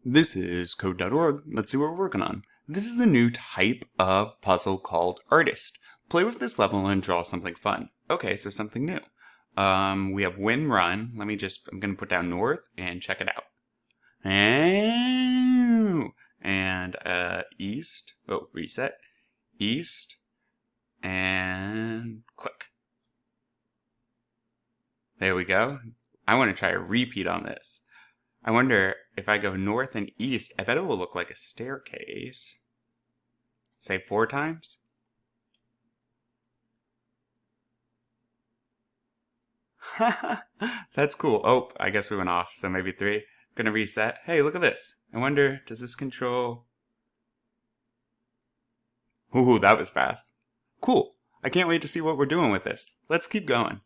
This is code.org. Let's see what we're working on. This is a new type of puzzle called Artist. Play with this level and draw something fun. Okay, so something new. We have win, run. I'm going to put down north and check it out. And east. Oh, reset. East. And click. There we go. I want to try a repeat on this. I wonder if I go north and east, I bet it will look like a staircase. Say 4 times. That's cool. Oh, I guess we went off, so maybe 3. Gonna reset. Hey, look at this. I wonder, does this control... Ooh, that was fast. Cool. I can't wait to see what we're doing with this. Let's keep going.